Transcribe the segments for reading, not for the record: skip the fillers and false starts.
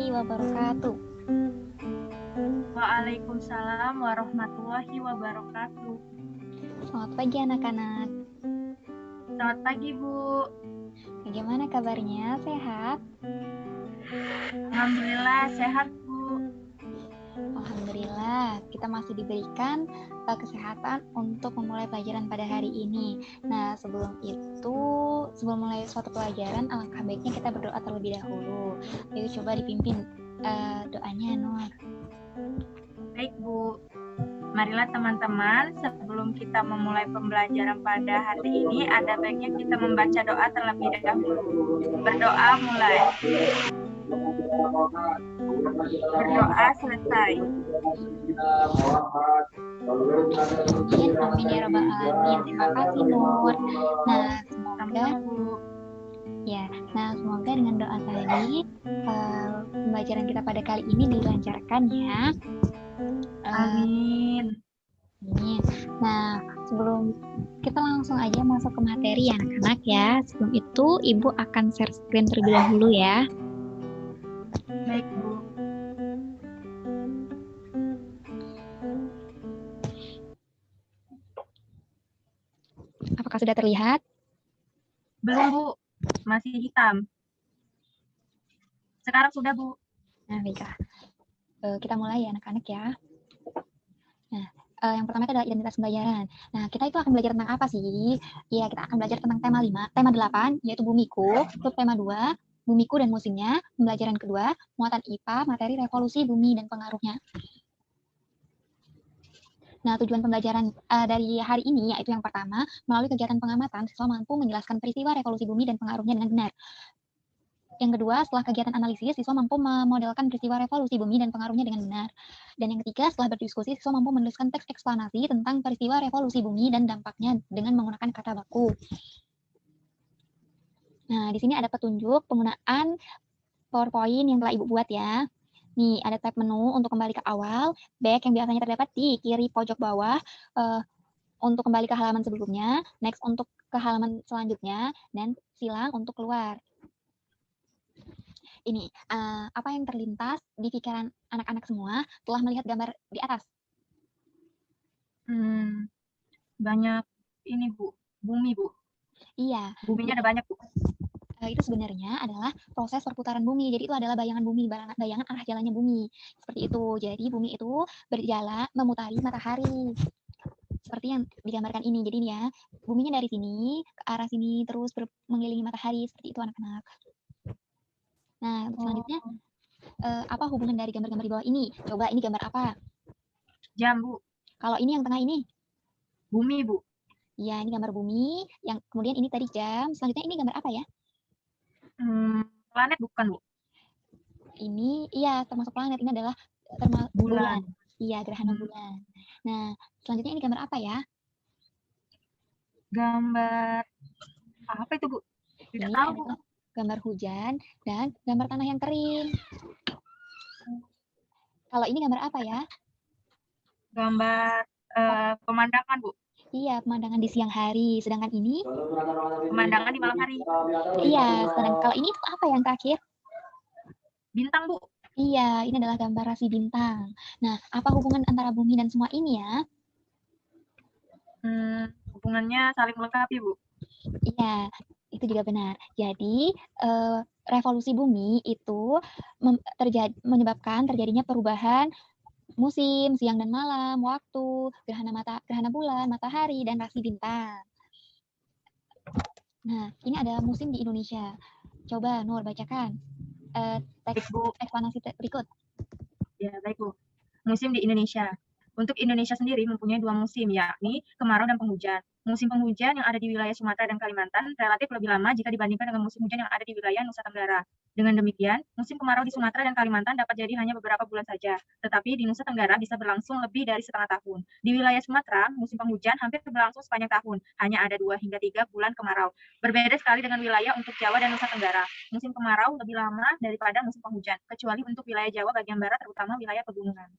warahmatullahi wabarakatuh. Waalaikumsalam warahmatullahi wabarakatuh. Selamat pagi anak-anak. Selamat pagi, Bu. Bagaimana kabarnya? Sehat? Alhamdulillah sehat, Bu. Alhamdulillah, kita masih diberikan kesehatan untuk memulai pelajaran pada hari ini. Nah, sebelum mulai suatu pelajaran, alangkah baiknya kita berdoa terlebih dahulu. Ayo coba dipimpin doanya, Nur. Baik, Bu. Marilah teman-teman, sebelum kita memulai pembelajaran pada hari ini, ada baiknya kita membaca doa terlebih dahulu. Berdoa mulai. Berdoa selesai. Amin, amin ya rabbal alamin. Terima kasih, Nur. Nah, semoga dengan doa tadi pembelajaran kita pada kali ini dilancarkan ya. Amin. Nah, sebelum kita langsung aja masuk ke materi ya anak-anak ya. Sebelum itu, Ibu akan share screen terlebih dahulu ya. Baik, Bu. Apakah sudah terlihat? Belum, Bu. Masih hitam. Sekarang sudah, Bu. Nah, baiklah. Kita mulai ya anak-anak ya. Nah, yang pertama itu adalah identitas pembelajaran. Nah, kita itu akan belajar tentang apa sih? Ya, kita akan belajar tentang tema 8, yaitu bumiku, subtema 2, bumiku dan musimnya, pembelajaran kedua, muatan IPA, materi revolusi bumi dan pengaruhnya. Nah, tujuan pembelajaran dari hari ini yaitu yang pertama, melalui kegiatan pengamatan, siswa mampu menjelaskan peristiwa revolusi bumi dan pengaruhnya dengan benar. Yang kedua, setelah kegiatan analisis, siswa mampu memodelkan peristiwa revolusi bumi dan pengaruhnya dengan benar. Dan yang ketiga, setelah berdiskusi, siswa mampu menuliskan teks eksplanasi tentang peristiwa revolusi bumi dan dampaknya dengan menggunakan kata baku. Nah, di sini ada petunjuk penggunaan PowerPoint yang telah Ibu buat ya. Nih, ada tab menu untuk kembali ke awal, back yang biasanya terdapat di kiri pojok bawah, untuk kembali ke halaman sebelumnya, next untuk ke halaman selanjutnya, dan silang untuk keluar. Ini, apa yang terlintas di pikiran anak-anak semua setelah melihat gambar di atas? Banyak ini, Bu. Bumi, Bu. Iya. Buminya ada banyak, Bu. Itu sebenarnya adalah proses perputaran bumi. Jadi itu adalah bayangan bumi, bayangan arah jalannya bumi. Seperti itu. Jadi bumi itu berjalan memutari matahari. Seperti yang digambarkan ini. Jadi ini ya, buminya dari sini ke arah sini terus mengelilingi matahari. Seperti itu anak-anak. Nah, untuk selanjutnya, apa hubungan dari gambar-gambar di bawah ini? Coba ini gambar apa? Jam, Bu. Kalau ini yang tengah ini? Bumi, Bu. Iya, ini gambar bumi. Yang kemudian ini tadi jam. Selanjutnya ini gambar apa ya? Planet bukan, Bu? Ini, iya termasuk planet. Ini adalah bulan. Iya, gerhana bulan. Nah, selanjutnya ini gambar apa ya? Gambar apa itu, Bu? Tidak tahu, Bu. Gambar hujan dan gambar tanah yang kering. Kalau ini gambar apa ya? Gambar pemandangan, Bu. Iya, pemandangan di siang hari. Sedangkan ini? Pemandangan di malam hari. Iya, kalau ini apa yang terakhir? Bintang, Bu. Iya, ini adalah gambar rasi bintang. Nah, apa hubungan antara bumi dan semua ini ya? Hubungannya saling melengkapi, Bu. Iya, itu juga benar. Jadi, revolusi bumi itu menyebabkan terjadinya perubahan musim, siang dan malam, waktu, gerhana bulan, matahari, dan rasi bintang. Nah, ini ada musim di Indonesia. Coba Nur bacakan teks eksplanasi berikut. Ya, baik, Bu. Musim di Indonesia. Untuk Indonesia sendiri mempunyai 2 musim, yakni kemarau dan penghujan. Musim penghujan yang ada di wilayah Sumatera dan Kalimantan relatif lebih lama jika dibandingkan dengan musim hujan yang ada di wilayah Nusa Tenggara. Dengan demikian, musim kemarau di Sumatera dan Kalimantan dapat jadi hanya beberapa bulan saja, tetapi di Nusa Tenggara bisa berlangsung lebih dari setengah tahun. Di wilayah Sumatera, musim penghujan hampir berlangsung sepanjang tahun, hanya ada 2 hingga 3 bulan kemarau. Berbeda sekali dengan wilayah untuk Jawa dan Nusa Tenggara. Musim kemarau lebih lama daripada musim penghujan, kecuali untuk wilayah Jawa bagian barat, terutama wilayah pegunungan.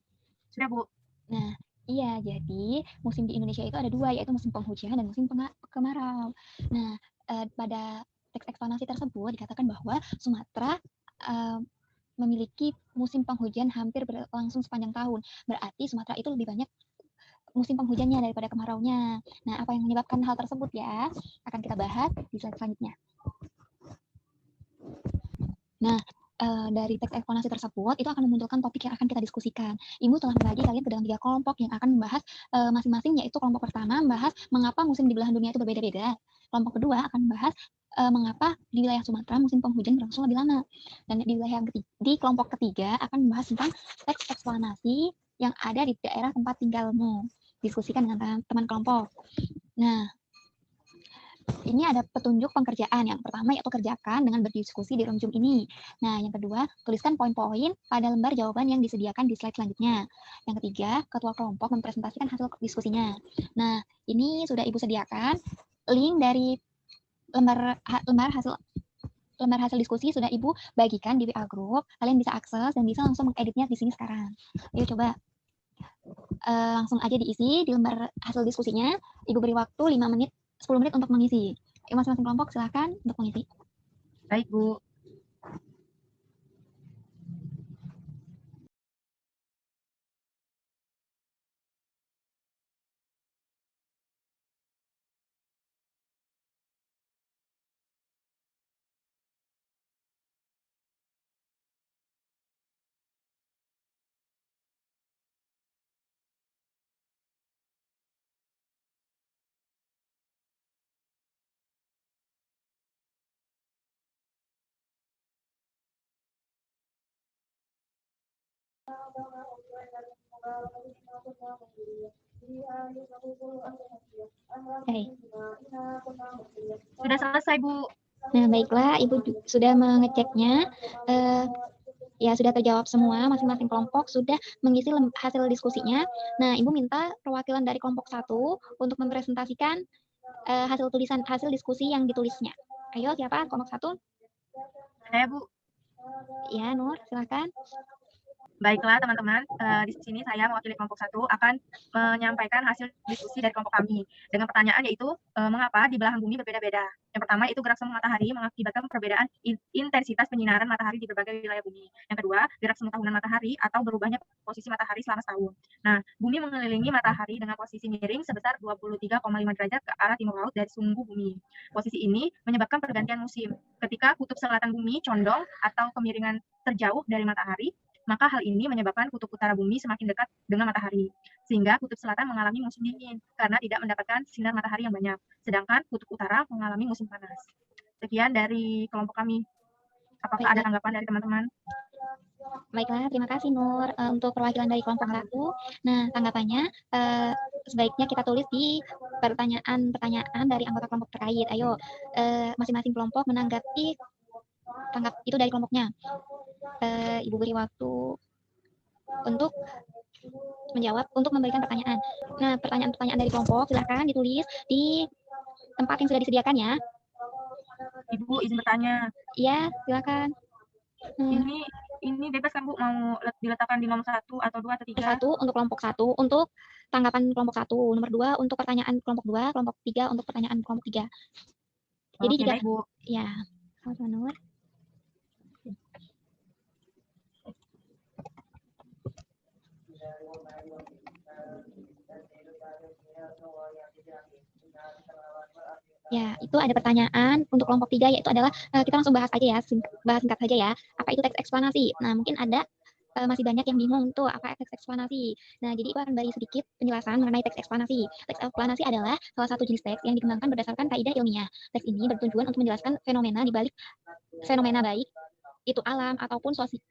Sudah, Bu? Nah, iya, jadi musim di Indonesia itu ada 2, yaitu musim penghujan dan musim kemarau. Nah, pada teks eksplanasi tersebut dikatakan bahwa Sumatera memiliki musim penghujan hampir berlangsung sepanjang tahun. Berarti Sumatera itu lebih banyak musim penghujannya daripada kemaraunya. Nah, apa yang menyebabkan hal tersebut ya? Akan kita bahas di slide selanjutnya. Nah, dari teks eksplorasi tersebut itu akan memunculkan topik yang akan kita diskusikan. Ibu telah membagi kalian ke dalam 3 kelompok yang akan membahas masing-masing, yaitu kelompok pertama membahas mengapa musim di belahan dunia itu berbeda-beda. Kelompok kedua akan membahas mengapa di wilayah Sumatera musim penghujan berlangsung lebih lama. Dan di kelompok ketiga akan membahas tentang teks eksplanasi yang ada di daerah tempat tinggalmu. Diskusikan dengan teman kelompok. Nah, ini ada petunjuk pengerjaan. Yang pertama yaitu kerjakan dengan berdiskusi di room Zoom ini. Nah, yang kedua, tuliskan poin-poin pada lembar jawaban yang disediakan di slide selanjutnya. Yang ketiga, ketua kelompok mempresentasikan hasil diskusinya. Nah, ini sudah Ibu sediakan link dari lembar hasil diskusi sudah Ibu bagikan di WA group. Kalian bisa akses dan bisa langsung mengeditnya di sini sekarang. Ayo coba langsung aja diisi di lembar hasil diskusinya. Ibu beri waktu 5 menit 10 menit untuk mengisi. Masing-masing kelompok silakan untuk mengisi. Baik, Bu. Oke. Sudah selesai, Bu. Nah, baiklah, Ibu sudah mengeceknya. Ya, sudah terjawab semua, masing-masing kelompok sudah mengisi hasil diskusinya. Nah, Ibu minta perwakilan dari kelompok 1 untuk mempresentasikan hasil diskusi yang ditulisnya. Ayo, siapa? Kelompok 1? Saya, Bu. Ya, Nur, silakan. Baiklah, teman-teman, di sini saya mewakili kelompok 1 akan menyampaikan hasil diskusi dari kelompok kami dengan pertanyaan yaitu mengapa di belahan bumi berbeda-beda. Yang pertama itu gerak semu matahari mengakibatkan perbedaan intensitas penyinaran matahari di berbagai wilayah bumi. Yang kedua, gerak semu tahunan matahari atau berubahnya posisi matahari selama setahun. Nah, bumi mengelilingi matahari dengan posisi miring sebesar 23,5 derajat ke arah timur laut dari sumbu bumi. Posisi ini menyebabkan pergantian musim. Ketika kutub selatan bumi condong atau kemiringan terjauh dari matahari, maka hal ini menyebabkan kutub utara bumi semakin dekat dengan matahari, sehingga kutub selatan mengalami musim dingin karena tidak mendapatkan sinar matahari yang banyak, sedangkan kutub utara mengalami musim panas. Sekian dari kelompok kami. Apakah ada tanggapan dari teman-teman? Baiklah, terima kasih Nur untuk perwakilan dari kelompok 1. Nah, tanggapannya sebaiknya kita tulis di pertanyaan dari anggota kelompok terkait. Ayo, masing-masing kelompok menanggapi tanggap itu dari kelompoknya. Ibu beri waktu untuk menjawab, untuk memberikan pertanyaan. Nah, pertanyaan-pertanyaan dari kelompok silakan ditulis di tempat yang sudah disediakan ya. Ibu izin bertanya. Iya, silakan. Ini bebas kan Bu, mau diletakkan di nomor 1 atau 2 atau 3? 1 untuk kelompok 1 untuk tanggapan kelompok 1, nomor 2 untuk pertanyaan kelompok 2, kelompok 3 untuk pertanyaan kelompok 3. Jadi Oke, jika baik, Bu. ya, sama Nur. Ya, itu ada pertanyaan untuk kelompok 3 yaitu adalah kita langsung bahas aja ya, bahas singkat saja ya. Apa itu teks eksplanasi? Nah, mungkin ada masih banyak yang bingung tuh apa teks eksplanasi. Nah, jadi Ibu akan beri sedikit penjelasan mengenai teks eksplanasi. Teks eksplanasi adalah salah satu jenis teks yang dikembangkan berdasarkan kaidah ilmiah. Teks ini bertujuan untuk menjelaskan fenomena di balik fenomena baik itu alam ataupun sosial.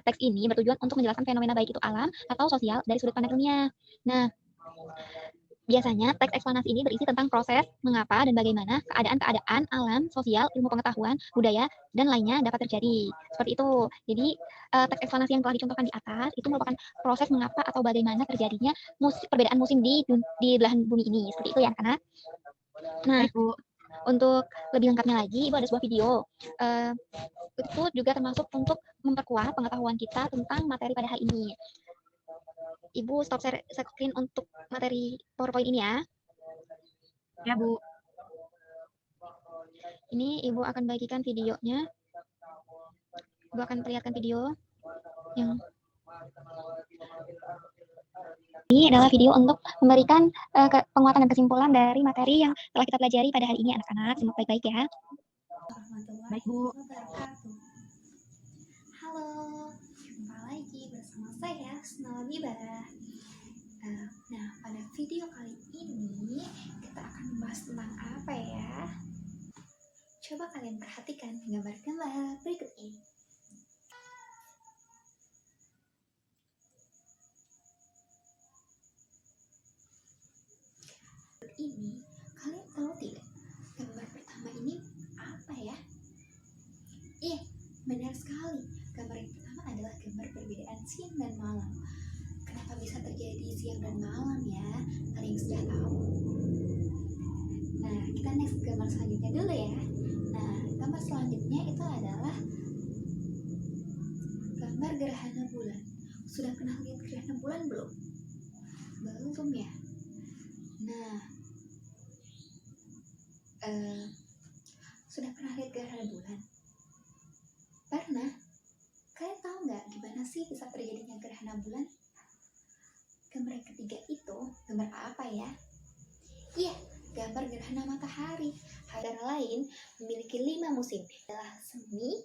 Teks ini bertujuan untuk menjelaskan fenomena baik itu alam atau sosial dari sudut pandang ilmiah. Nah, biasanya teks eksplanasi ini berisi tentang proses, mengapa dan bagaimana keadaan-keadaan alam, sosial, ilmu pengetahuan, budaya, dan lainnya dapat terjadi. Seperti itu. Jadi, teks eksplanasi yang telah dicontohkan di atas itu merupakan proses mengapa atau bagaimana terjadinya perbedaan musim di belahan bumi ini. Seperti itu ya, anak. Nah, Baik, Bu. untuk lebih lengkapnya lagi, Ibu ada sebuah video. Itu juga termasuk untuk memperkuat pengetahuan kita tentang materi pada hari ini. Ibu stop share screen untuk materi PowerPoint ini ya. Ya, Bu. Ini Ibu akan bagikan videonya. Ibu akan perlihatkan video yang ini adalah video untuk memberikan penguatan dan kesimpulan dari materi yang telah kita pelajari pada hari ini anak-anak. Simak baik-baik ya. Baik, Bu. Halo, jumpa lagi bersama saya Snalabibah. Nah, pada video kali ini kita akan membahas tentang apa ya? Coba kalian perhatikan gambar-gambar berikut ini. Ini kalian tahu tidak? Gambar pertama ini apa ya? Iya, benar sekali. Gambar yang pertama adalah gambar perbedaan siang dan malam. Kenapa bisa terjadi siang dan malam ya? Ada yang sudah tahu? Nah, kita next gambar selanjutnya dulu ya. Nah, gambar selanjutnya itu adalah gambar gerhana bulan. Sudah pernah lihat gerhana bulan belum? Belum ya? Nah, sudah pernah lihat gerhana bulan? Pernah? Kalian tahu nggak gimana sih bisa terjadinya gerhana bulan? Gambar yang ketiga itu gambar apa ya? Iya, gambar gerhana matahari. Antara lain memiliki 5 musim, adalah semi,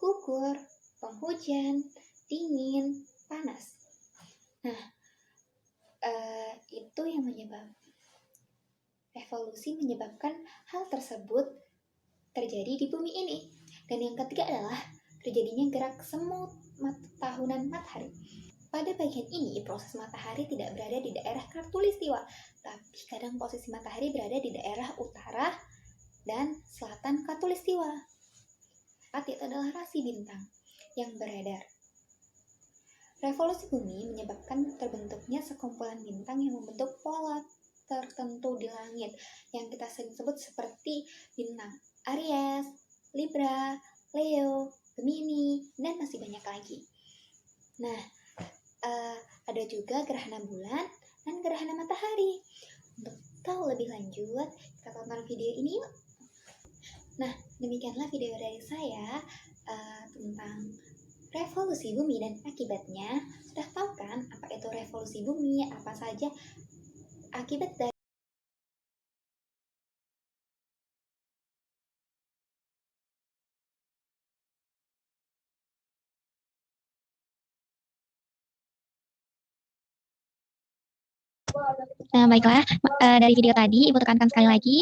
gugur, penghujan, dingin, panas. Nah, itu yang revolusi menyebabkan hal tersebut terjadi di bumi ini. Dan yang ketiga adalah terjadinya gerak semut tahunan matahari. Pada bagian ini, proses matahari tidak berada di daerah khatulistiwa, tapi kadang posisi matahari berada di daerah utara dan selatan khatulistiwa. Itu adalah rasi bintang yang beredar. Revolusi bumi menyebabkan terbentuknya sekumpulan bintang yang membentuk pola tertentu di langit yang kita sering sebut seperti bintang Aries, Libra, Leo, Gemini, dan masih banyak lagi. Nah, ada juga gerhana bulan dan gerhana matahari. Untuk tahu lebih lanjut, kita tonton video ini yuk. Nah, demikianlah video dari saya tentang revolusi bumi dan akibatnya. Sudah tahu kan apa itu revolusi bumi, apa saja akibat dari Nah, baiklah, dari video tadi Ibu tekankan sekali lagi,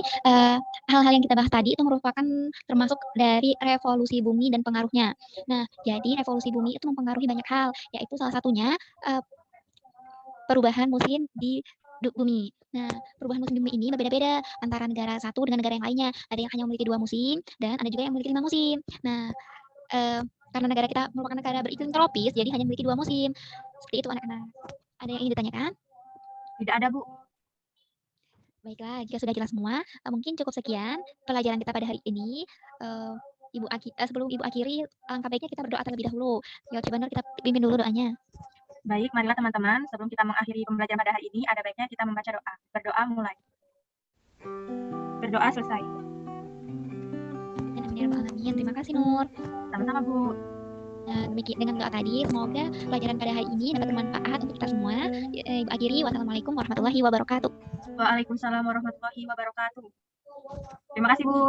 hal-hal yang kita bahas tadi itu merupakan termasuk dari revolusi bumi dan pengaruhnya. Nah, jadi revolusi bumi itu mempengaruhi banyak hal, yaitu salah satunya perubahan musim di bumi. Nah, perubahan musim di bumi ini berbeda-beda antara negara satu dengan negara yang lainnya. Ada yang hanya memiliki 2 musim dan ada juga yang memiliki 5 musim. Nah, karena negara kita merupakan negara beriklim tropis, jadi hanya memiliki 2 musim. Seperti itu anak-anak. Ada yang ingin ditanyakan? Tidak ada, Bu. Baiklah, jika sudah jelas semua, mungkin cukup sekian pelajaran kita pada hari ini. Sebelum Ibu akhiri, alangkah baiknya kita berdoa terlebih dahulu. Ya, coba Nur, kita pimpin dulu doanya. Baik, marilah teman-teman, sebelum kita mengakhiri pembelajaran pada hari ini, ada baiknya kita membaca doa. Berdoa mulai. Berdoa selesai. Amin. Terima kasih, Nur. Sama-sama, Bu. Nah, demikian dengan doa tadi, semoga pelajaran pada hari ini dapat bermanfaat untuk kita semua. Ibu akhiri, wassalamualaikum warahmatullahi wabarakatuh. Waalaikumsalam warahmatullahi wabarakatuh. Terima kasih, Bu.